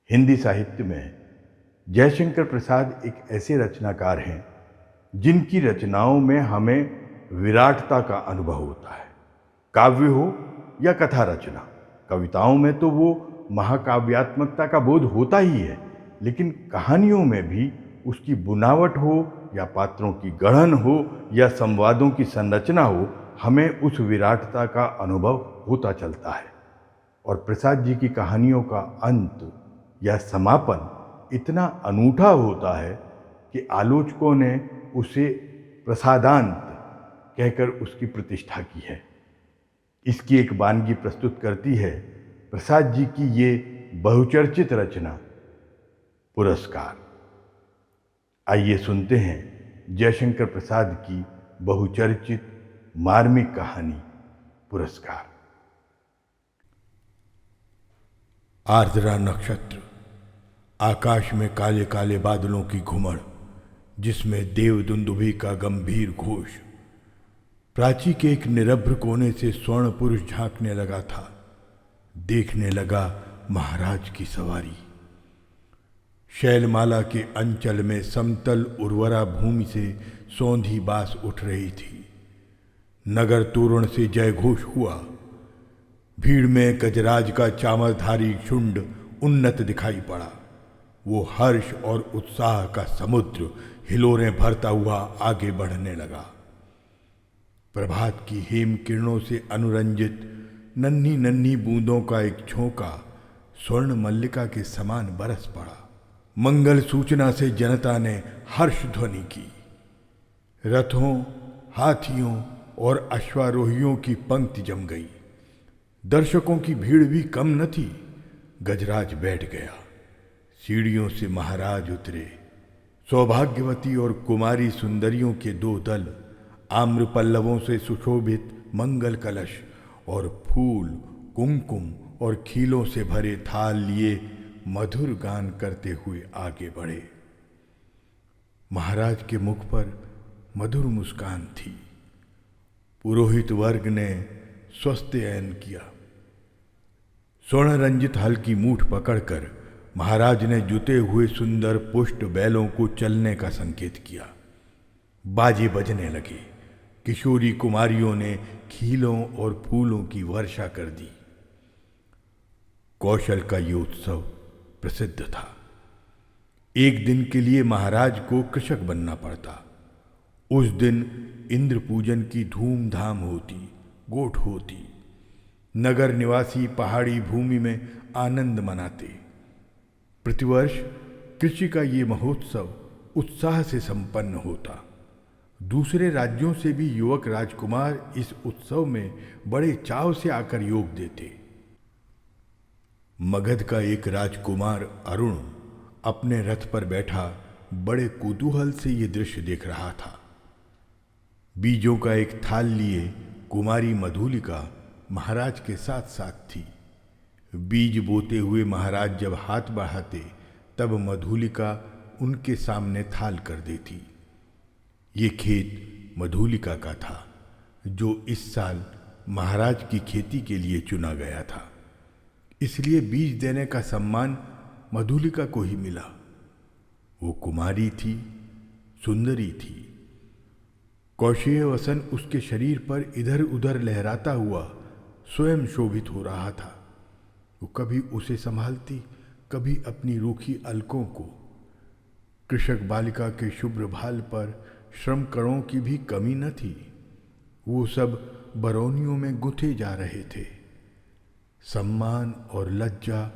हिंदी साहित्य में जयशंकर प्रसाद एक ऐसे रचनाकार हैं जिनकी रचनाओं में हमें विराटता का अनुभव होता है। काव्य हो या कथा रचना, कविताओं में तो वो महाकाव्यात्मकता का बोध होता ही है, लेकिन कहानियों में भी उसकी बुनावट हो या पात्रों की गढ़न हो या संवादों की संरचना हो, हमें उस विराटता का अनुभव होता चलता है। और प्रसाद जी की कहानियों का अंत या समापन इतना अनूठा होता है कि आलोचकों ने उसे प्रसादांत कहकर उसकी प्रतिष्ठा की है। इसकी एक वानगी प्रस्तुत करती है प्रसाद जी की ये बहुचर्चित रचना पुरस्कार। आइए सुनते हैं जयशंकर प्रसाद की बहुचर्चित मार्मिक कहानी पुरस्कार। आर्द्रा नक्षत्र, आकाश में काले काले बादलों की घुमड़, जिसमें देव दुंदुभी का गंभीर घोष। प्राची के एक निरभ्र कोने से स्वर्ण पुरुष झांकने लगा था। देखने लगा महाराज की सवारी। शैलमाला के अंचल में समतल उर्वरा भूमि से सौंधी बास उठ रही थी। नगर तोरण से जय घोष हुआ। भीड़ में गजराज का चामरधारी झुंड उन्नत दिखाई पड़ा। वो हर्ष और उत्साह का समुद्र हिलोरें भरता हुआ आगे बढ़ने लगा। प्रभात की हेम किरणों से अनुरंजित नन्ही नन्ही बूंदों का एक झोंका स्वर्ण मल्लिका के समान बरस पड़ा। मंगल सूचना से जनता ने हर्ष ध्वनि की। रथों, हाथियों और अश्वारोहियों की पंक्ति जम गई। दर्शकों की भीड़ भी कम न थी। गजराज बैठ गया। सीढ़ियों से महाराज उतरे। सौभाग्यवती और कुमारी सुंदरियों के दो दल, आम्र पल्लवों से सुशोभित मंगल कलश और फूल, कुमकुम और खीलों से भरे थाल लिए मधुर गान करते हुए आगे बढ़े। महाराज के मुख पर मधुर मुस्कान थी। पुरोहित वर्ग ने स्वस्त्ययन किया। स्वर्ण रंजित हल की मूठ पकड़कर महाराज ने जुते हुए सुंदर पुष्ट बैलों को चलने का संकेत किया। बाजे बजने लगे। किशोरी कुमारियों ने खीलों और फूलों की वर्षा कर दी। कौशल का ये उत्सव प्रसिद्ध था। एक दिन के लिए महाराज को कृषक बनना पड़ता। उस दिन इंद्र पूजन की धूमधाम होती, गोठ होती। नगर निवासी पहाड़ी भूमि में आनंद मनाते। प्रतिवर्ष कृषि का ये महोत्सव उत्साह से संपन्न होता। दूसरे राज्यों से भी युवक राजकुमार इस उत्सव में बड़े चाव से आकर योग देते। मगध का एक राजकुमार अरुण अपने रथ पर बैठा बड़े कुतूहल से ये दृश्य देख रहा था। बीजों का एक थाल लिए कुमारी मधुलिका महाराज के साथ साथ थी। बीज बोते हुए महाराज जब हाथ बढ़ाते तब मधुलिका उनके सामने थाल कर देती। ये खेत मधुलिका का था, जो इस साल महाराज की खेती के लिए चुना गया था। इसलिए बीज देने का सम्मान मधुलिका को ही मिला। वो कुमारी थी, सुंदरी थी। कौशेय वसन उसके शरीर पर इधर उधर लहराता हुआ स्वयं शोभित हो रहा था। वो कभी उसे संभालती, कभी अपनी रूखी अलकों को। कृषक बालिका के शुभ्र भाल पर श्रम कणों की भी कमी न थी। वो सब बरौनियों में गुंथे जा रहे थे। सम्मान और लज्जा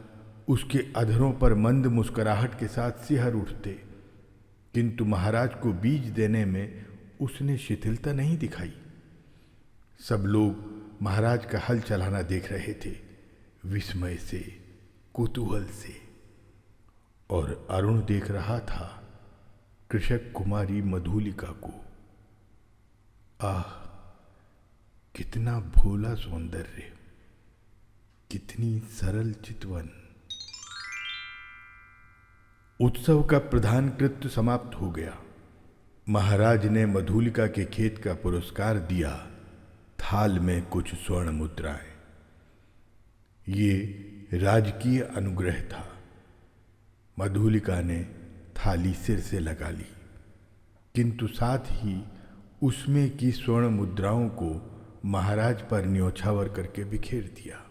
उसके अधरों पर मंद मुस्कुराहट के साथ सिहर उठते, किंतु महाराज को बीज देने में उसने शिथिलता नहीं दिखाई। सब लोग महाराज का हल चलाना देख रहे थे, विस्मय से, कुतूहल से। और अरुण देख रहा था कृषक कुमारी मधुलिका को। आह, कितना भोला सौंदर्य, कितनी सरल चितवन। उत्सव का प्रधान कृत्य समाप्त हो गया। महाराज ने मधुलिका के खेत का पुरस्कार दिया। थाल में कुछ स्वर्ण मुद्राएं। ये राजकीय अनुग्रह था। मधुलिका ने थाली सिर से लगा ली, किंतु साथ ही उसमें की स्वर्ण मुद्राओं को महाराज पर न्योछावर करके बिखेर दिया।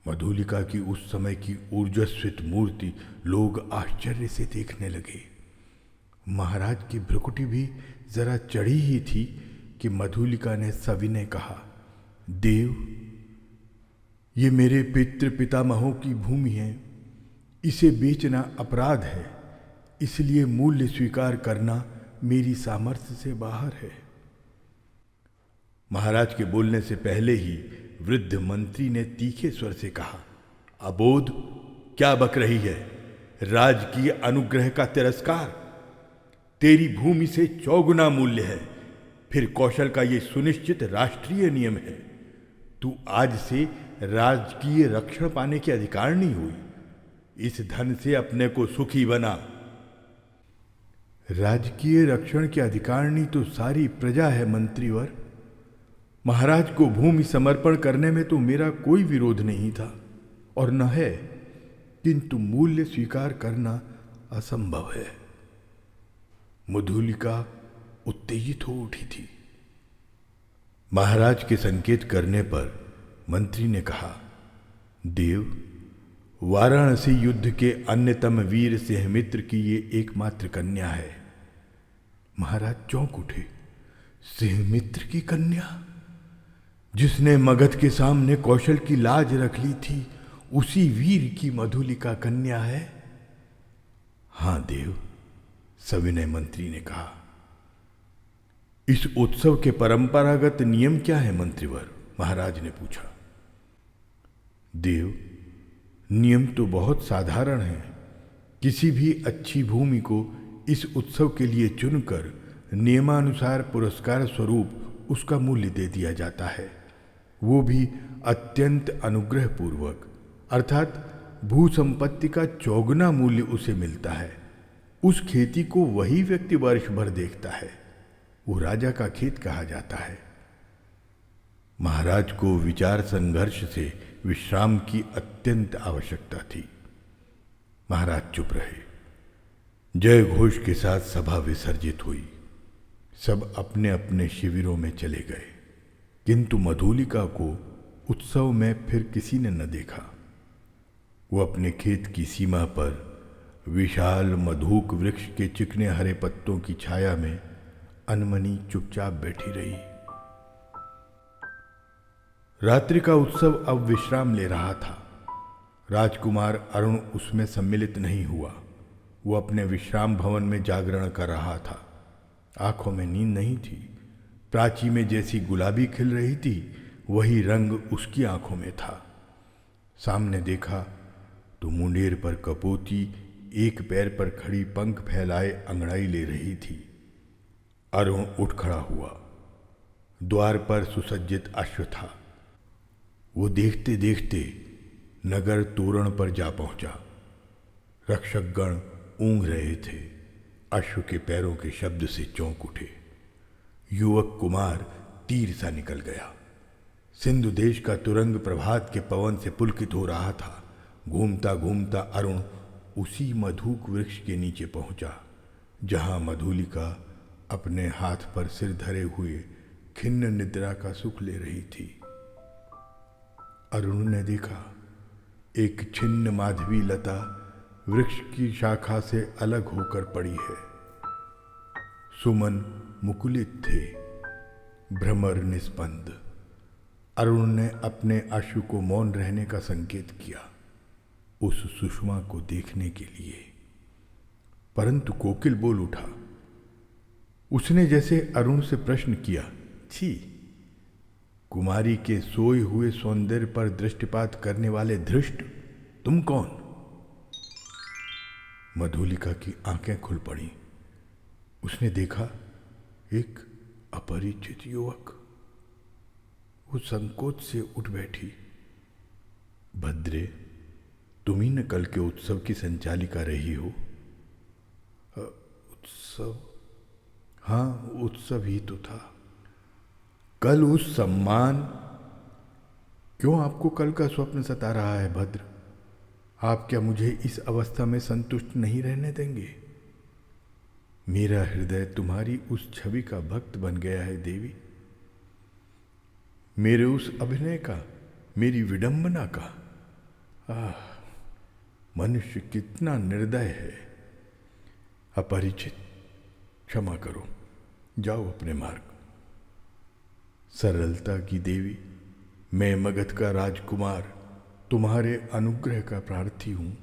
मधुलिका की उस समय की ऊर्जस्वित मूर्ति लोग आश्चर्य से देखने लगे। महाराज की भ्रुकुटी भी जरा चढ़ी ही थी कि मधुलिका ने सविनय कहा, देव, ये मेरे पितृ पितामहों की भूमि है, इसे बेचना अपराध है, इसलिए मूल्य स्वीकार करना मेरी सामर्थ्य से बाहर है। महाराज के बोलने से पहले ही वृद्ध मंत्री ने तीखे स्वर से कहा, अबोध, क्या बक रही है? राजकीय अनुग्रह का तिरस्कार। तेरी भूमि से चौगुना मूल्य है, फिर कौशल का ये सुनिश्चित राष्ट्रीय नियम है। तू आज से राजकीय रक्षण पाने के अधिकार नहीं हुई। इस धन से अपने को सुखी बना। राजकीय रक्षण के अधिकारणी तो सारी प्रजा है मंत्रीवर। महाराज को भूमि समर्पण करने में तो मेरा कोई विरोध नहीं था और न है, किंतु मूल्य स्वीकार करना असंभव है। मधुलिका उत्तेजित हो उठी थी। महाराज के संकेत करने पर मंत्री ने कहा, देव, वाराणसी युद्ध के अन्यतम वीर सिंहमित्र की ये एकमात्र कन्या है। महाराज चौंक उठे। सिंहमित्र की कन्या? जिसने मगध के सामने कौशल की लाज रख ली थी, उसी वीर की मधुलिका कन्या है? हां देव, सविनय मंत्री ने कहा। इस उत्सव के परंपरागत नियम क्या है मंत्रीवर? महाराज ने पूछा। देव, नियम तो बहुत साधारण है। किसी भी अच्छी भूमि को इस उत्सव के लिए चुनकर नियमानुसार पुरस्कार स्वरूप उसका मूल्य दे दिया जाता है, वो भी अत्यंत अनुग्रह पूर्वक, अर्थात भू संपत्ति का चौगुना मूल्य उसे मिलता है। उस खेती को वही व्यक्ति वर्ष भर देखता है, वो राजा का खेत कहा जाता है। महाराज को विचार संघर्ष से विश्राम की अत्यंत आवश्यकता थी। महाराज चुप रहे। जय घोष के साथ सभा विसर्जित हुई। सब अपने अपने शिविरों में चले गए, किंतु मधुलिका को उत्सव में फिर किसी ने न देखा। वो अपने खेत की सीमा पर विशाल मधुक वृक्ष के चिकने हरे पत्तों की छाया में अनमनी चुपचाप बैठी रही। रात्रि का उत्सव अब विश्राम ले रहा था। राजकुमार अरुण उसमें सम्मिलित नहीं हुआ। वो अपने विश्राम भवन में जागरण कर रहा था। आंखों में नींद नहीं थी। प्राची में जैसी गुलाबी खिल रही थी, वही रंग उसकी आंखों में था। सामने देखा तो मुंडेर पर कपोती एक पैर पर खड़ी पंख फैलाए अंगड़ाई ले रही थी। अरुण उठ खड़ा हुआ। द्वार पर सुसज्जित अश्व था। वो देखते देखते नगर तोरण पर जा पहुंचा। रक्षकगण ऊँघ रहे थे। अश्व के पैरों के शब्द से चौंक उठे। युवक कुमार तीर सा निकल गया। सिंधु देश का तुरंग प्रभात के पवन से पुलकित हो रहा था। घूमता घूमता अरुण उसी मधुक वृक्ष के नीचे पहुंचा, जहां मधुलिका अपने हाथ पर सिर धरे हुए खिन्न निद्रा का सुख ले रही थी। अरुण ने देखा एक छिन्न माधवी लता वृक्ष की शाखा से अलग होकर पड़ी है। सुमन मुकुलित थे, भ्रमर निस्पंद। अरुण ने अपने आशु को मौन रहने का संकेत किया, उस सुषमा को देखने के लिए। परंतु कोकिल बोल उठा। उसने जैसे अरुण से प्रश्न किया, छी, कुमारी के सोए हुए सौंदर्य पर दृष्टिपात करने वाले धृष्ट, तुम कौन? मधुलिका की आंखें खुल पड़ी। उसने देखा एक अपरिचित युवक। वो संकोच से उठ बैठी। भद्रे, तुम ही न कल के उत्सव की संचालिका रही हो? उत्सव? हाँ, उत्सव ही तो था। कल उस सम्मान। क्यों आपको कल का स्वप्न सता रहा है भद्र? आप क्या मुझे इस अवस्था में संतुष्ट नहीं रहने देंगे? मेरा हृदय तुम्हारी उस छवि का भक्त बन गया है देवी, मेरे उस अभिनय का, मेरी विडंबना का। आह, मनुष्य कितना निर्दय है। अपरिचित, क्षमा करो, जाओ अपने मार्ग। सरलता की देवी, मैं मगध का राजकुमार तुम्हारे अनुग्रह का प्रार्थी हूँ।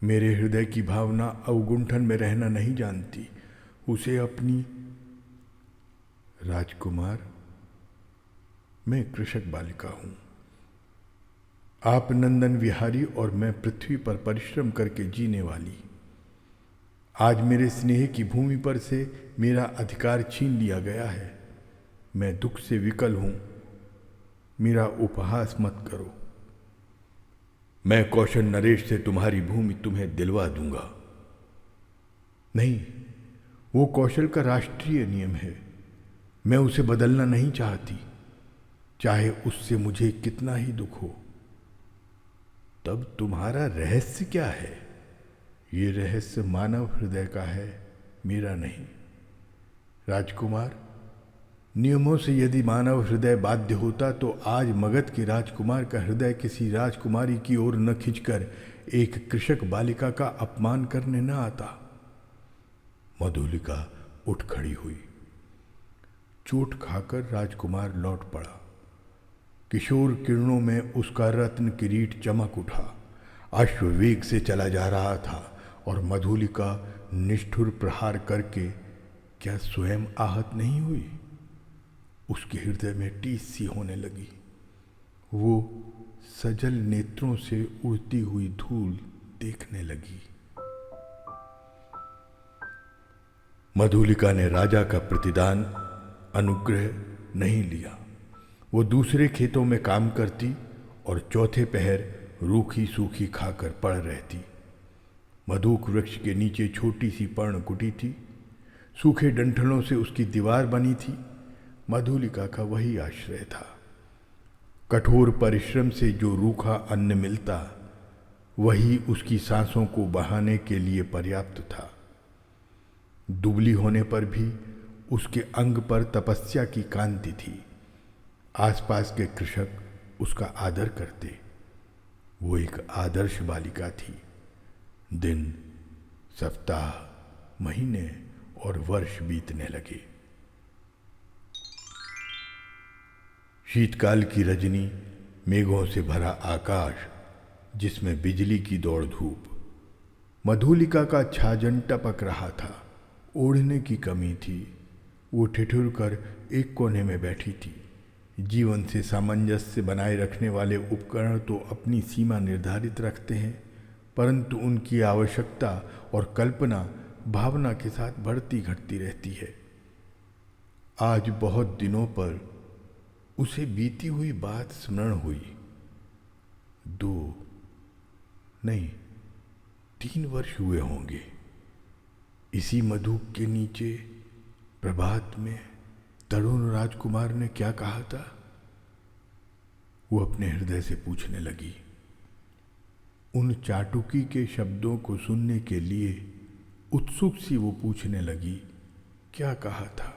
मेरे हृदय की भावना अवगुंठन में रहना नहीं जानती, उसे अपनी। राजकुमार, मैं कृषक बालिका हूँ, आप नंदन विहारी और मैं पृथ्वी पर परिश्रम करके जीने वाली। आज मेरे स्नेह की भूमि पर से मेरा अधिकार छीन लिया गया है। मैं दुख से विकल हूं, मेरा उपहास मत करो। मैं कौशल नरेश से तुम्हारी भूमि तुम्हें दिलवा दूंगा। नहीं, वो कौशल का राष्ट्रीय नियम है, मैं उसे बदलना नहीं चाहती, चाहे उससे मुझे कितना ही दुख हो। तब तुम्हारा रहस्य क्या है? ये रहस्य मानव हृदय का है, मेरा नहीं। राजकुमार, नियमों से यदि मानव हृदय बाध्य होता तो आज मगध के राजकुमार का हृदय किसी राजकुमारी की ओर न खिंचकर एक कृषक बालिका का अपमान करने न आता। मधुलिका उठ खड़ी हुई। चोट खाकर राजकुमार लौट पड़ा। किशोर किरणों में उसका रत्न किरीट चमक उठा। अश्ववेग से चला जा रहा था और मधुलिका निष्ठुर प्रहार करके क्या स्वयं आहत नहीं हुई? उसके हृदय में टीस सी होने लगी। वो सजल नेत्रों से उड़ती हुई धूल देखने लगी। मधुलिका ने राजा का प्रतिदान अनुग्रह नहीं लिया। वो दूसरे खेतों में काम करती और चौथे पहर रूखी सूखी खाकर पड़ रहती। मधुक वृक्ष के नीचे छोटी सी पर्णकुटी थी, सूखे डंठलों से उसकी दीवार बनी थी। मधुलिका का वही आश्रय था। कठोर परिश्रम से जो रूखा अन्न मिलता, वही उसकी सांसों को बहाने के लिए पर्याप्त था। दुबली होने पर भी उसके अंग पर तपस्या की कांति थी। आसपास के कृषक उसका आदर करते। वो एक आदर्श बालिका थी। दिन, सप्ताह, महीने और वर्ष बीतने लगे। शीतकाल की रजनी, मेघों से भरा आकाश जिसमें बिजली की दौड़ धूप। मधुलिका का छाजन टपक रहा था। ओढ़ने की कमी थी। वो ठिठुर कर एक कोने में बैठी थी। जीवन से सामंजस्य बनाए रखने वाले उपकरण तो अपनी सीमा निर्धारित रखते हैं, परंतु उनकी आवश्यकता और कल्पना भावना के साथ बढ़ती घटती रहती है। आज बहुत दिनों पर उसे बीती हुई बात स्मरण हुई। 2 नहीं 3 वर्ष हुए होंगे। इसी मधुक के नीचे प्रभात में तरुण राजकुमार ने क्या कहा था? वो अपने हृदय से पूछने लगी। उन चाटुकी के शब्दों को सुनने के लिए उत्सुक सी वो पूछने लगी, क्या कहा था?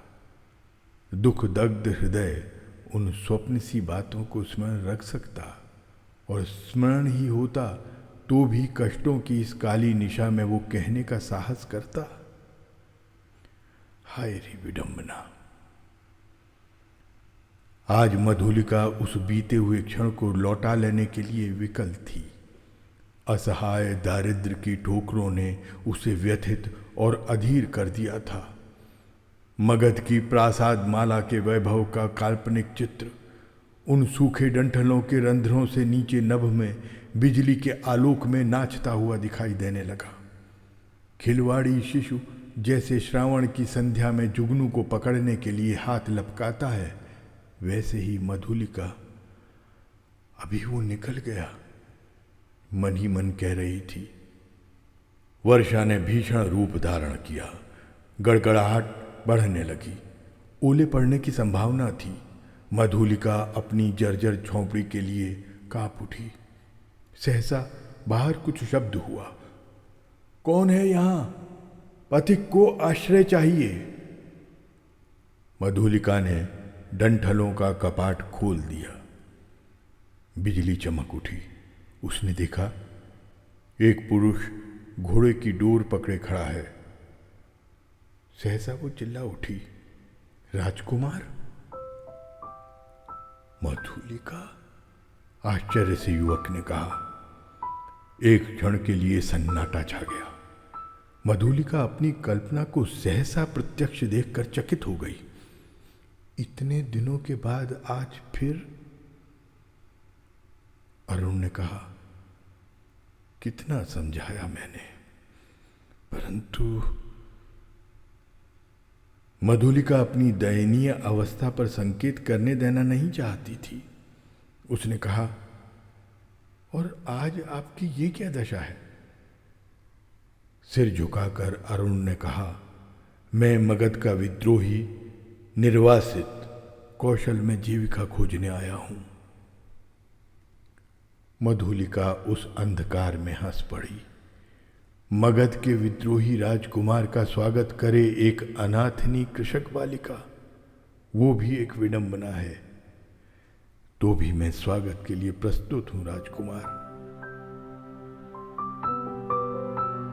दुख दग्ध हृदय उन स्वप्न सी बातों को स्मरण रख सकता, और स्मरण ही होता तो भी कष्टों की इस काली निशा में वो कहने का साहस करता। हाय रे विडंबना! आज मधुलिका उस बीते हुए क्षण को लौटा लेने के लिए विकल थी। असहाय दारिद्र्य की ठोकरों ने उसे व्यथित और अधीर कर दिया था। मगध की प्रासाद माला के वैभव का काल्पनिक चित्र उन सूखे डंठलों के रंध्रों से नीचे नभ में बिजली के आलोक में नाचता हुआ दिखाई देने लगा। खिलवाड़ी शिशु जैसे श्रावण की संध्या में जुगनू को पकड़ने के लिए हाथ लपकाता है, वैसे ही मधुलिका, अभी वो निकल गया, मन ही मन कह रही थी। वर्षा ने भीषण रूप धारण किया। गड़गड़ाहट बढ़ने लगी। ओले पड़ने की संभावना थी। मधुलिका अपनी जर्जर झोंपड़ी के लिए कांप उठी। सहसा बाहर कुछ शब्द हुआ। कौन है यहां? पथिक को आश्रय चाहिए। मधुलिका ने डंठलों का कपाट खोल दिया। बिजली चमक उठी। उसने देखा एक पुरुष घोड़े की डोर पकड़े खड़ा है। सहसा वो चिल्ला उठी, राजकुमार? मधुलिका? आश्चर्य से युवक ने कहा। एक क्षण के लिए सन्नाटा छा गया। मधुलिका अपनी कल्पना को सहसा प्रत्यक्ष देखकर चकित हो गई। इतने दिनों के बाद आज फिर? अरुण ने कहा, कितना समझाया मैंने, परंतु। मधुलिका अपनी दयनीय अवस्था पर संकेत करने देना नहीं चाहती थी। उसने कहा, और आज आपकी ये क्या दशा है? सिर झुकाकर अरुण ने कहा, मैं मगध का विद्रोही, निर्वासित, कौशल में जीविका खोजने आया हूं। मधुलिका उस अंधकार में हंस पड़ी। मगध के विद्रोही राजकुमार का स्वागत करे एक अनाथनी कृषक बालिका, वो भी एक विडंबना है। तो भी मैं स्वागत के लिए प्रस्तुत हूं राजकुमार।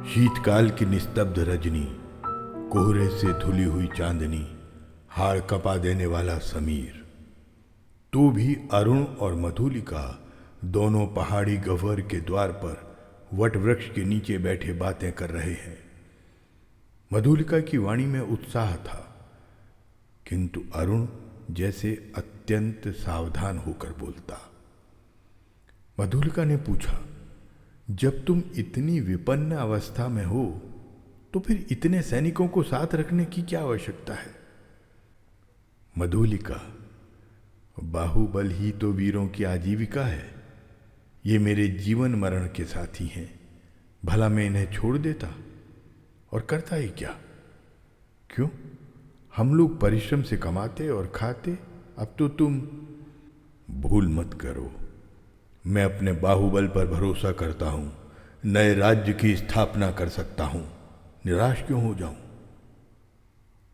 शीतकाल की निस्तब्ध रजनी, कोहरे से धुली हुई चांदनी, हाड़ कपा देने वाला समीर। तो भी अरुण और मधुलिका दोनों पहाड़ी गह्वर के द्वार पर वट वृक्ष के नीचे बैठे बातें कर रहे हैं। मधुलिका की वाणी में उत्साह था, किंतु अरुण जैसे अत्यंत सावधान होकर बोलता। मधुलिका ने पूछा, जब तुम इतनी विपन्न अवस्था में हो तो फिर इतने सैनिकों को साथ रखने की क्या आवश्यकता है? मधुलिका, बाहुबल ही तो वीरों की आजीविका है। ये मेरे जीवन मरण के साथी हैं। भला मैं इन्हें छोड़ देता और करता ही क्या? क्यों? हम लोग परिश्रम से कमाते और खाते। अब तो तुम। भूल मत करो, मैं अपने बाहुबल पर भरोसा करता हूं, नए राज्य की स्थापना कर सकता हूं। निराश क्यों हो जाऊं?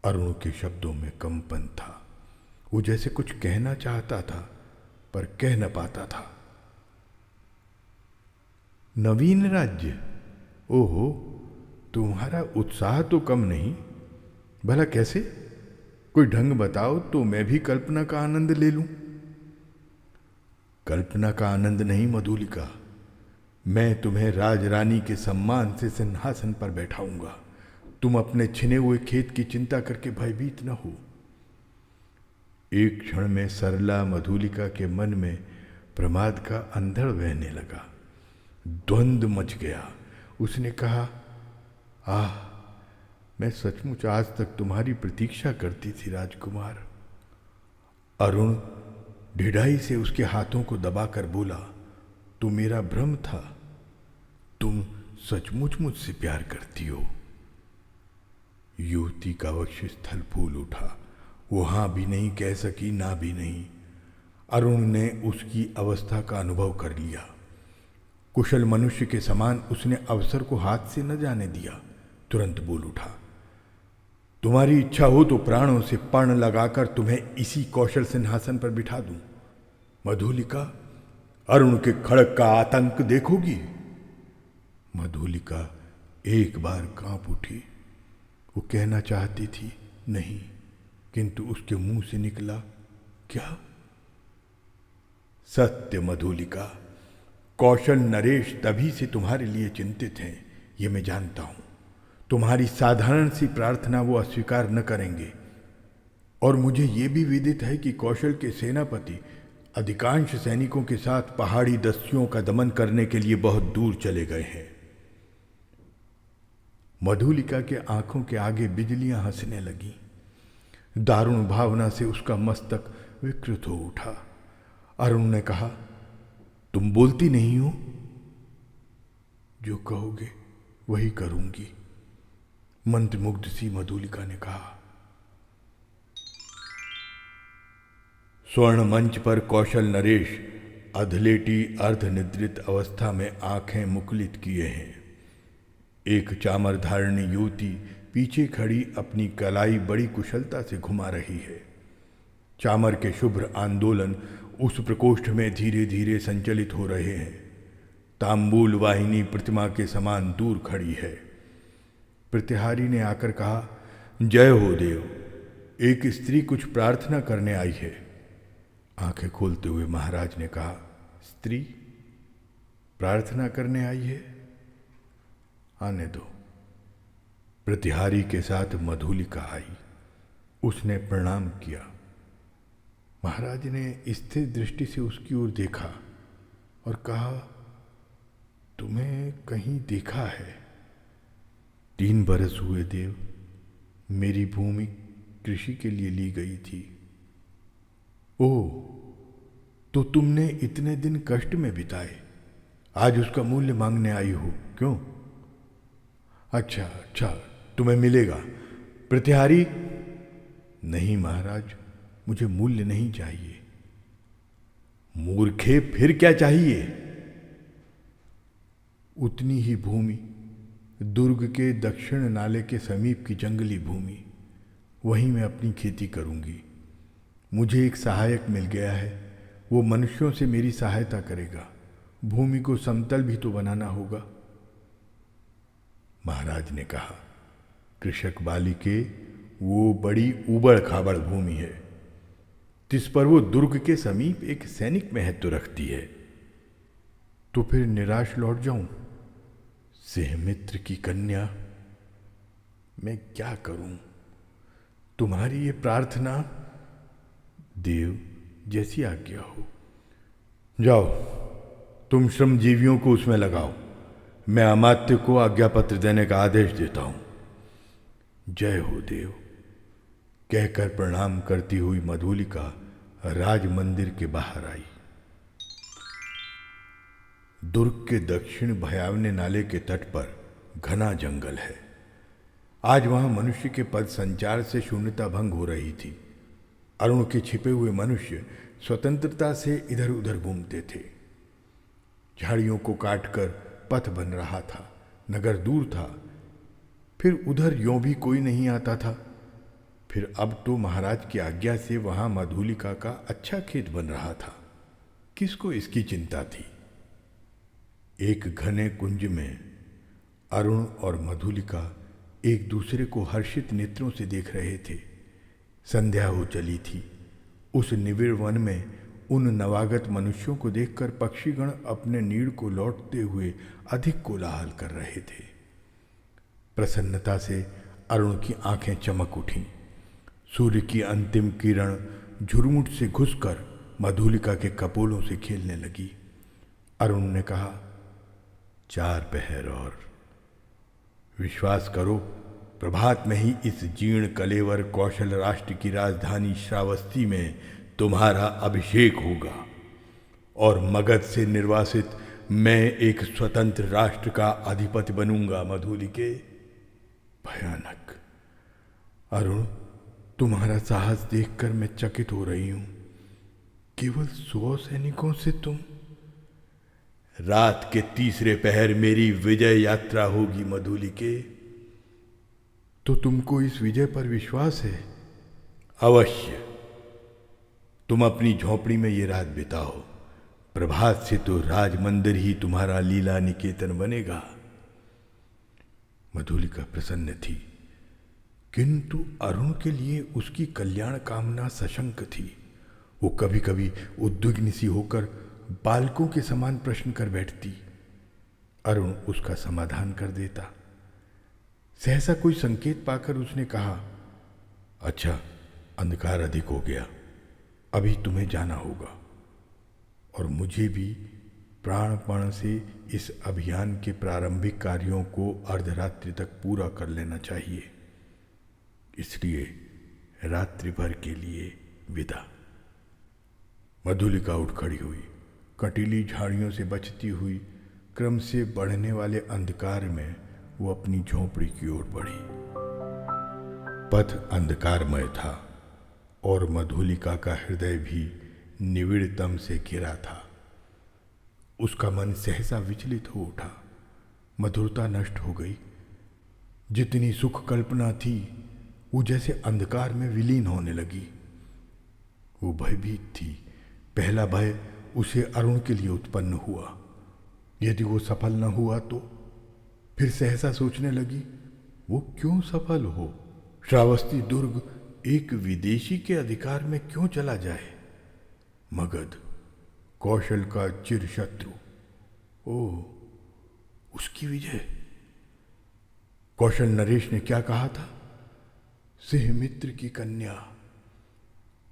अरुण के शब्दों में कंपन था। वो जैसे कुछ कहना चाहता था पर कह न पाता था। नवीन राज्य? ओहो, तुम्हारा उत्साह तो कम नहीं। भला कैसे? कोई ढंग बताओ तो मैं भी कल्पना का आनंद ले लूं। कल्पना का आनंद नहीं मधुलिका, मैं तुम्हें राजरानी के सम्मान से सिंहासन पर बैठाऊंगा। तुम अपने छिने हुए खेत की चिंता करके भयभीत न हो। एक क्षण में सरला मधुलिका के मन में प्रमाद का अंधड़ बहने लगा। द्वंद्व मच गया। उसने कहा, आह, मैं सचमुच आज तक तुम्हारी प्रतीक्षा करती थी राजकुमार। अरुण ढिठाई से उसके हाथों को दबाकर बोला, तो मेरा भ्रम था। तुम सचमुच मुझसे प्यार करती हो। युवती का वक्षस्थल फूल उठा। वो हां भी नहीं कह सकी, ना भी नहीं। अरुण ने उसकी अवस्था का अनुभव कर लिया। कुशल मनुष्य के समान उसने अवसर को हाथ से न जाने दिया। तुरंत बोल उठा, तुम्हारी इच्छा हो तो प्राणों से पर्ण लगाकर तुम्हें इसी कौशल सिंहासन पर बिठा दूं। मधुलिका, अरुण के खड़क का आतंक देखोगी? मधुलिका एक बार कांप उठी। वो कहना चाहती थी नहीं, किंतु उसके मुंह से निकला, क्या? सत्य मधुलिका, कौशल नरेश तभी से तुम्हारे लिए चिंतित हैं, ये मैं जानता हूं। तुम्हारी साधारण सी प्रार्थना वो अस्वीकार न करेंगे। और मुझे ये भी विदित है कि कौशल के सेनापति अधिकांश सैनिकों के साथ पहाड़ी दस्युओं का दमन करने के लिए बहुत दूर चले गए हैं। मधुलिका के आंखों के आगे बिजलियां हंसने लगी। दारुण भावना से उसका मस्तक विकृत हो उठा। अरुण ने कहा, तुम बोलती नहीं हो? जो कहोगे वही करूंगी, मंत्रमुग्ध सी मधुलिका ने कहा। स्वर्ण मंच पर कौशल नरेश अधलेटी अर्धनिद्रित अवस्था में आंखें मुकुलित किए हैं। एक चामर धारिणी युवती पीछे खड़ी अपनी कलाई बड़ी कुशलता से घुमा रही है। चामर के शुभ्र आंदोलन उस प्रकोष्ठ में धीरे धीरे संचलित हो रहे हैं। तांबूल वाहिनी प्रतिमा के समान दूर खड़ी है। प्रतिहारी ने आकर कहा, जय हो देव, एक स्त्री कुछ प्रार्थना करने आई है। आंखें खोलते हुए महाराज ने कहा, स्त्री प्रार्थना करने आई है? आने दो। प्रतिहारी के साथ मधुलिका आई। उसने प्रणाम किया। महाराज ने स्थिर दृष्टि से उसकी ओर देखा और कहा, तुम्हें कहीं देखा है? 3 बरस हुए देव, मेरी भूमि कृषि के लिए ली गई थी। ओह, तो तुमने इतने दिन कष्ट में बिताए, आज उसका मूल्य मांगने आई हो, क्यों? अच्छा, तुम्हें मिलेगा। प्रतिहारी, नहीं महाराज, मुझे मूल्य नहीं चाहिए। मूर्खे, फिर क्या चाहिए? उतनी ही भूमि, दुर्ग के दक्षिण नाले के समीप की जंगली भूमि, वहीं मैं अपनी खेती करूंगी। मुझे एक सहायक मिल गया है, वो मनुष्यों से मेरी सहायता करेगा। भूमि को समतल भी तो बनाना होगा। महाराज ने कहा, कृषक बालिके, वो बड़ी उबड़ खाबड़ भूमि है, जिस पर वो दुर्ग के समीप एक सैनिक महत्व रखती है। तो फिर निराश लौट जाऊं? सिंहमित्र की कन्या, मैं क्या करूं? तुम्हारी ये प्रार्थना, देव जैसी आज्ञा हो। जाओ, तुम श्रमजीवियों को उसमें लगाओ। मैं अमात्य को आज्ञापत्र देने का आदेश देता हूं। जय हो देव। कहकर प्रणाम करती हुई मधुलिका राज मंदिर के बाहर आई। दुर्ग के दक्षिण भयावने नाले के तट पर घना जंगल है। आज वहां मनुष्य के पद संचार से शून्यता भंग हो रही थी। अरुण के छिपे हुए मनुष्य स्वतंत्रता से इधर उधर घूमते थे। झाड़ियों को काटकर पथ बन रहा था। नगर दूर था, फिर उधर यों भी कोई नहीं आता था। फिर अब तो महाराज की आज्ञा से वहां मधुलिका का अच्छा खेत बन रहा था। किसको इसकी चिंता थी? एक घने कुंज में अरुण और मधुलिका एक दूसरे को हर्षित नेत्रों से देख रहे थे। संध्या हो चली थी। उस निविड़ वन में उन नवागत मनुष्यों को देखकर पक्षीगण अपने नीड़ को लौटते हुए अधिक कोलाहल कर रहे थे। प्रसन्नता से अरुण की आंखें चमक उठीं। सूर्य की अंतिम किरण झुरमुट से घुसकर मधुलिका के कपोलों से खेलने लगी। अरुण ने कहा, 4 पहर और। विश्वास करो, प्रभात में ही इस जीर्ण कलेवर कौशल राष्ट्र की राजधानी श्रावस्ती में तुम्हारा अभिषेक होगा और मगध से निर्वासित मैं एक स्वतंत्र राष्ट्र का अधिपति बनूंगा। मधुलिके, भयानक। अरुण, तुम्हारा साहस देखकर मैं चकित हो रही हूं। केवल 100 सैनिकों से तुम? रात के 3रे पहर मेरी विजय यात्रा होगी मधुलिके। तो तुमको इस विजय पर विश्वास है? अवश्य। तुम अपनी झोपड़ी में ये रात बिताओ। प्रभात से तो राज मंदिर ही तुम्हारा लीला निकेतन बनेगा। मधुलिका प्रसन्न थी, किंतु अरुण के लिए उसकी कल्याण कामना सशंक थी। वो कभी कभी उद्विग्न सी होकर बालकों के समान प्रश्न कर बैठती। अरुण उसका समाधान कर देता। सहसा कोई संकेत पाकर उसने कहा, अच्छा, अंधकार अधिक हो गया, अभी तुम्हें जाना होगा और मुझे भी प्राणपण से इस अभियान के प्रारंभिक कार्यों को अर्धरात्रि तक पूरा कर लेना चाहिए। इसलिए रात्रि भर के लिए विदा। मधुलिका उठ खड़ी हुई। कटीली झाड़ियों से बचती हुई क्रम से बढ़ने वाले अंधकार में वो अपनी झोंपड़ी की ओर बढ़ी। पथ अंधकारमय था और मधुलिका का हृदय भी निविड़तम से घिरा था। उसका मन सहसा विचलित हो उठा। मधुरता नष्ट हो गई। जितनी सुख कल्पना थी वो जैसे अंधकार में विलीन होने लगी। वो भयभीत थी। पहला भय उसे अरुण के लिए उत्पन्न हुआ। यदि वो सफल न हुआ तो? फिर सहसा सोचने लगी, वो क्यों सफल हो? श्रावस्ती दुर्ग एक विदेशी के अधिकार में क्यों चला जाए? मगध कौशल का चिर शत्रु, ओ उसकी विजय। कौशल नरेश ने क्या कहा था? सिंहमित्र की कन्या।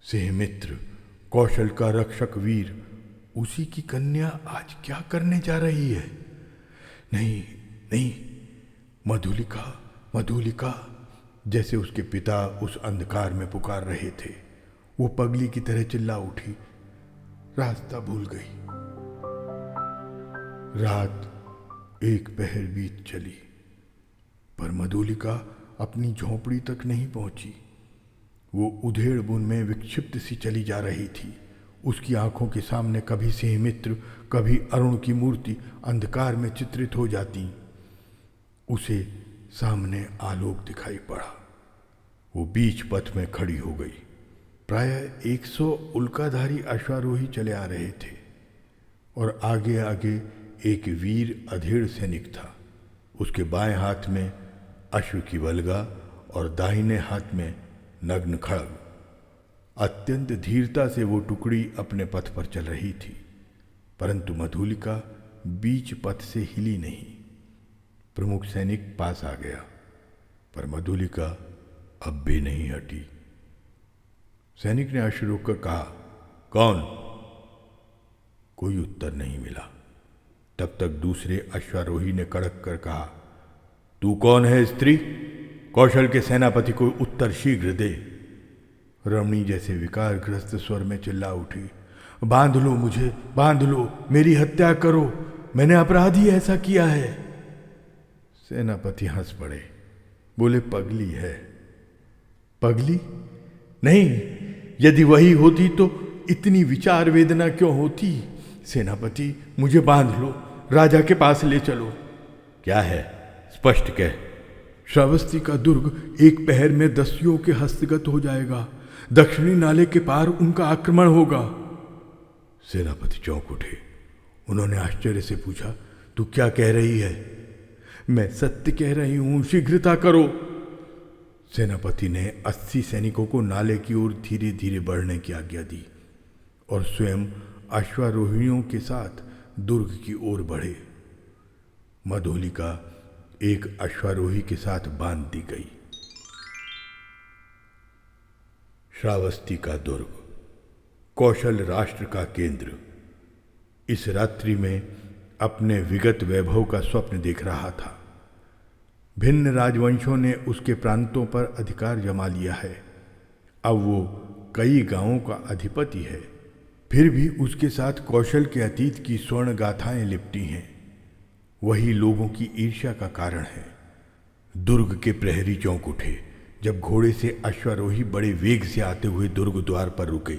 सिंहमित्र कौशल का रक्षक वीर, उसी की कन्या आज क्या करने जा रही है? नहीं नहीं, मधुलिका, मधुलिका, जैसे उसके पिता उस अंधकार में पुकार रहे थे। वो पगली की तरह चिल्ला उठी, रास्ता भूल गई। रात एक पहर बीत चली, पर मधुलिका अपनी झोंपड़ी तक नहीं पहुंची। वो उधेड़ बुन में विक्षिप्त सी चली जा रही थी। उसकी आंखों के सामने कभी सिंहमित्र, कभी अरुण की मूर्ति अंधकार में चित्रित हो जाती। उसे सामने आलोक दिखाई पड़ा। वो बीच पथ में खड़ी हो गई। प्रायः 100 उल्काधारी अश्वारोही चले आ रहे थे और आगे आगे एक वीर अधेड़ सैनिक था। उसके बाएं हाथ में अश्व की वल्गा और दाहिने हाथ में नग्न खड्ग। अत्यंत धीरता से वो टुकड़ी अपने पथ पर चल रही थी, परंतु मधुलिका बीच पथ से हिली नहीं। प्रमुख सैनिक पास आ गया, पर मधुलिका अब भी नहीं हटी। सैनिक ने अश्व रोककर कहा, कौन? कोई उत्तर नहीं मिला। तब तक दूसरे अश्वारोही ने कड़क कर कहा, तू कौन है स्त्री? कौशल के सेनापति को उत्तर शीघ्र दे। रमणी जैसे विकारग्रस्त स्वर में चिल्ला उठी, बांध लो मुझे, बांध लो, मेरी हत्या करो, मैंने अपराध ही ऐसा किया है। सेनापति हंस पड़े, बोले, पगली है। पगली? नहीं, यदि वही होती तो इतनी विचार वेदना क्यों होती? सेनापति, मुझे बांध लो, राजा के पास ले चलो। क्या है, स्पष्ट कह। श्रावस्ती का दुर्ग एक पहर में दस्युओं के हस्तगत हो जाएगा। दक्षिणी नाले के पार उनका आक्रमण होगा। सेनापति चौंक उठे। उन्होंने आश्चर्य से पूछा, तू क्या कह रही है? मैं सत्य कह रही हूं, शीघ्रता करो। सेनापति ने 80 सैनिकों को नाले की ओर धीरे धीरे बढ़ने की आज्ञा दी और स्वयं अश्वारोहियों के साथ दुर्ग की ओर बढ़े। मधुलिका एक अश्वारोही के साथ बांध दी गई। श्रावस्ती का दुर्ग, कौशल राष्ट्र का केंद्र, इस रात्रि में अपने विगत वैभव का स्वप्न देख रहा था। भिन्न राजवंशों ने उसके प्रांतों पर अधिकार जमा लिया है। अब वो कई गांवों का अधिपति है। फिर भी उसके साथ कौशल के अतीत की स्वर्ण गाथाएं लिपटी हैं। वही लोगों की ईर्ष्या का कारण है। दुर्ग के प्रहरी चौंक उठे जब घोड़े से अश्वारोही बड़े वेग से आते हुए दुर्ग द्वार पर रुके।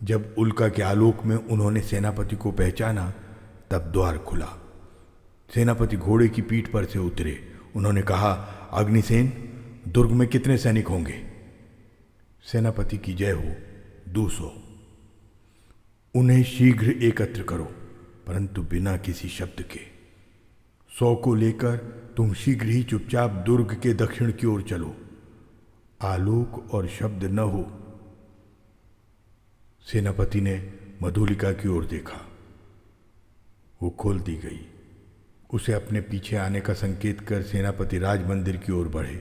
जब उल्का के आलोक में उन्होंने सेनापति को पहचाना तब द्वार खुला। सेनापति घोड़े की पीठ पर से उतरे। उन्होंने कहा, अग्निसेन, दुर्ग में कितने सैनिक होंगे? सेनापति की जय हो। 200। उन्हें शीघ्र एकत्र करो, परंतु बिना किसी शब्द के। 100 को लेकर तुम शीघ्र ही चुपचाप दुर्ग के दक्षिण की ओर चलो। आलोक और शब्द न हो। सेनापति ने मधुलिका की ओर देखा। वो खोल दी गई। उसे अपने पीछे आने का संकेत कर सेनापति राज मंदिर की ओर बढ़े।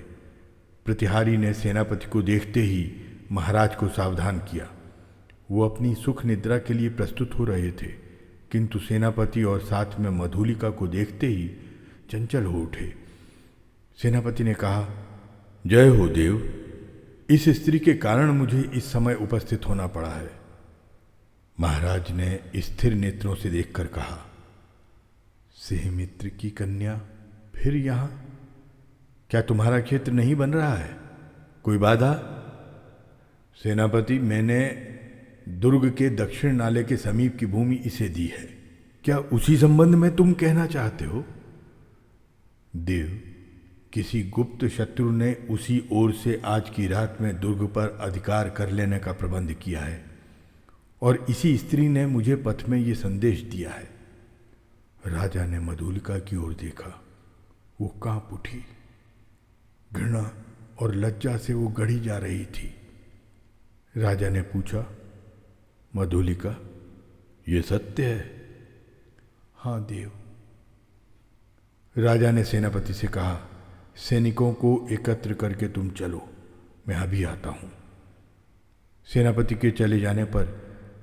प्रतिहारी ने सेनापति को देखते ही महाराज को सावधान किया। वो अपनी सुख निद्रा के लिए प्रस्तुत हो रहे थे, किंतु सेनापति और साथ में मधुलिका को देखते ही चंचल हो उठे। सेनापति ने कहा, जय हो देव, इस स्त्री के कारण मुझे इस समय उपस्थित होना पड़ा है। महाराज ने स्थिर नेत्रों से देखकर कहा, सिंहमित्र की कन्या फिर यहां? क्या तुम्हारा क्षेत्र नहीं बन रहा है? कोई बाधा? सेनापति, मैंने दुर्ग के दक्षिण नाले के समीप की भूमि इसे दी है। क्या उसी संबंध में तुम कहना चाहते हो? देव, किसी गुप्त शत्रु ने उसी ओर से आज की रात में दुर्ग पर अधिकार कर लेने का प्रबंध किया है और इसी स्त्री ने मुझे पथ में ये संदेश दिया है। राजा ने मधुलिका की ओर देखा। वो कांप उठी। घृणा और लज्जा से वो गढ़ी जा रही थी। राजा ने पूछा, मधुलिका, ये सत्य है? हाँ देव। राजा ने सेनापति से कहा, सैनिकों को एकत्र करके तुम चलो, मैं अभी आता हूं। सेनापति के चले जाने पर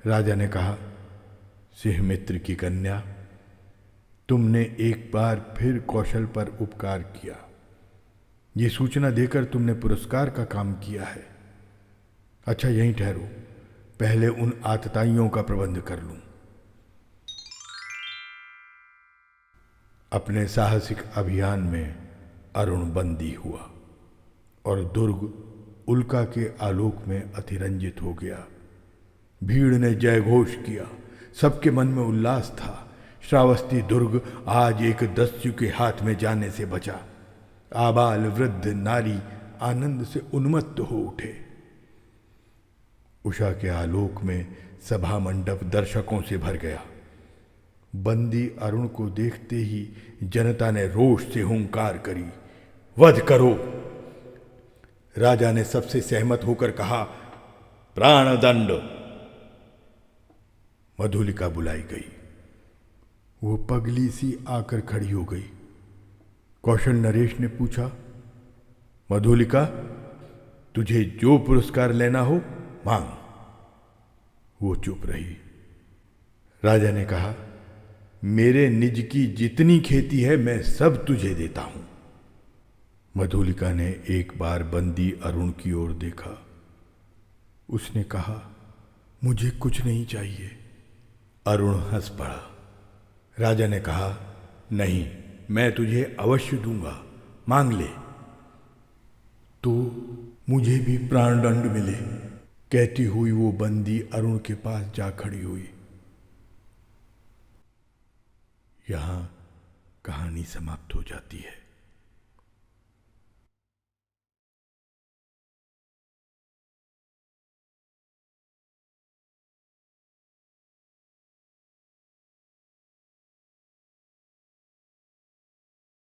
राजा ने कहा, सिंहमित्र की कन्या, तुमने एक बार फिर कौशल पर उपकार किया। ये सूचना देकर तुमने पुरस्कार का काम किया है। अच्छा, यहीं ठहरो, पहले उन आतताइयों का प्रबंध कर लूं। अपने साहसिक अभियान में अरुण बंदी हुआ और दुर्ग उल्का के आलोक में अतिरंजित हो गया। भीड़ ने जय घोष किया। सबके मन में उल्लास था। श्रावस्ती दुर्ग आज एक दस्यु के हाथ में जाने से बचा। आबाल वृद्ध नारी आनंद से उन्मत्त हो उठे। उषा के आलोक में सभा मंडप दर्शकों से भर गया। बंदी अरुण को देखते ही जनता ने रोष से हुंकार करी, वध करो। राजा ने सबसे सहमत होकर कहा, प्राणदंड। मधुलिका बुलाई गई। वो पगली सी आकर खड़ी हो गई। कौशल नरेश ने पूछा, मधुलिका, तुझे जो पुरस्कार लेना हो मांग। वो चुप रही। राजा ने कहा, मेरे निज की जितनी खेती है मैं सब तुझे देता हूं। मधुलिका ने एक बार बंदी अरुण की ओर देखा। उसने कहा, मुझे कुछ नहीं चाहिए। अरुण हंस पड़ा। राजा ने कहा, नहीं, मैं तुझे अवश्य दूंगा, मांग ले। तो मुझे भी प्राणदंड मिले, कहती हुई वो बंदी अरुण के पास जा खड़ी हुई। यहां कहानी समाप्त हो जाती है।